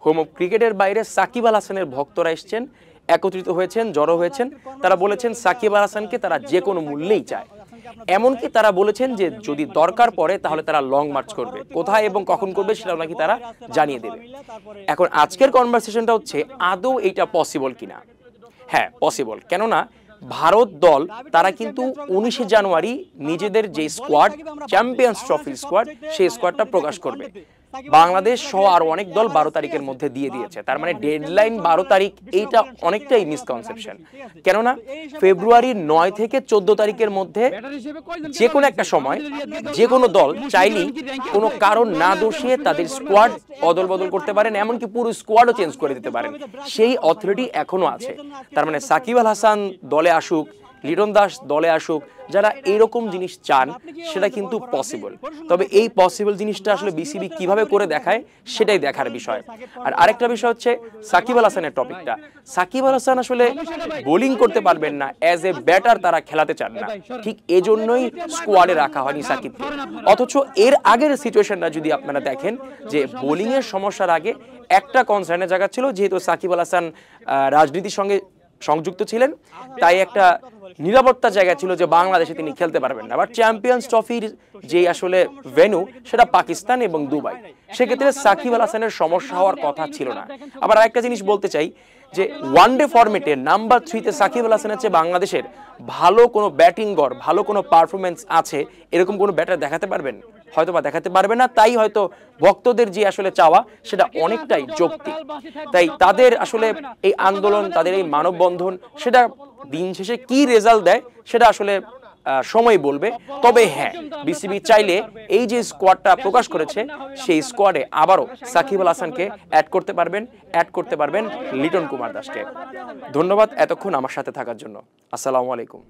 Home of ক্রিকেটের বাইরে সাকিব আল হাসানের ভক্তরা এসেছেন, একত্রিত হয়েছেন, জড়ো হয়েছেন। তারা বলেছেন সাকিব আল হাসানকে তারা যে কোনো মূল্যেই চায়। এমনকি তারা বলেছেন যে যদি দরকার পড়ে তাহলে তারা লং মার্চ করবে, কোথায় এবং কখন করবে সেটাও নাকি তারা জানিয়ে দেবে। এখন আজকের কনভারসেশনটা হচ্ছে আদৌ এইটা পসিবল কিনা। হ্যাঁ পসিবল, কেননা ভারত দল তারা কিন্তু 19 জানুয়ারি নিজেদের যে স্কোয়াড, চ্যাম্পিয়ন্স ট্রফির স্কোয়াড, সেই স্কোয়াডটা প্রকাশ করবে। বাংলাদেশ সহ আরো অনেক দল 12 তারিখের মধ্যে দিয়ে দিয়েছে। তার মানে ডেডলাইন 12 তারিখ, এইটা অনেকটাই মিসকনসেপশন। কেননা ফেব্রুয়ারির 9 থেকে 14 তারিখের মধ্যে যে কোনো একটা সময় যে কোনো দল চাইলেই কোনো কারণ না দোষিয়ে তাদের স্কোয়াড অদল বদল করতে পারেন, এমনকি পুরো স্কোয়াডও চেঞ্জ করে দিতে পারেন। সেই অথরিটি এখনো আছে। তার মানে সাকিব আল হাসান দলে আসুক, লিটন দাস দলে আসুক, যারা এইরকম জিনিস চান সেটা কিন্তু পসিবল। তবে এই পসিবল জিনিসটা আসলে বিসিবি কিভাবে করে দেখায় সেটাই দেখার বিষয়। আর আরেকটা বিষয় হচ্ছে সাকিব আল হাসানের টপিকটা। সাকিব আল হাসান আসলে বোলিং করতে পারবেন না, অ্যাজ এ ব্যাটার তারা খেলাতে চান না, ঠিক এজন্যই স্কোয়াডে রাখা হয়নি সাকিবকে। অথচ এর আগের সিচুয়েশনটা যদি আপনারা দেখেন, যে বোলিং এর সমস্যার আগে একটা কনসার্নের জায়গা ছিল, যেহেতু সাকিব আল হাসান রাজনীতির সঙ্গে সংযুক্ত ছিলেন, তাই একটা নিরাপত্তা জায়গা ছিল যে বাংলাদেশে তিনি খেলতে পারবেন না। বাট চ্যাম্পিয়ন্স ট্রফির যে আসলে ভেন্যু সেটা পাকিস্তান এবং দুবাই, সেক্ষেত্রে সাকিব আল হাসানের সমস্যা হওয়ার কথা ছিল না। আবার আরেকটা জিনিস বলতে চাই, যে ওয়ানডে ফরম্যাটে নাম্বার 3-তে সাকিব আল হাসানের চেয়ে বাংলাদেশের ভালো কোনো ব্যাটিং গড়, ভালো কোনো পারফরমেন্স আছে এরকম কোনো ব্যাটার দেখাতে পারবেন? হয়তো বা দেখাতে পারবে না। তাই হয়তো ভক্তদের যে আসলে চাওয়া সেটা অনেকটাই যৌক্তিক। তাই তাদের আসলে এই আন্দোলন, তাদের এই মানববন্ধন, সেটা দিন শেষে কি রেজাল্ট দেয় সেটা আসলে সময় বলবে। তবে হ্যাঁ, বিসিবি চাইলে এই যে স্কোয়াডটা প্রকাশ করেছে সেই স্কোয়াডে আবারও সাকিব আল হাসানকে অ্যাড করতে পারবেন লিটন কুমার দাসকে। ধন্যবাদ এতক্ষণ আমার সাথে থাকার জন্য। আসসালামু আলাইকুম।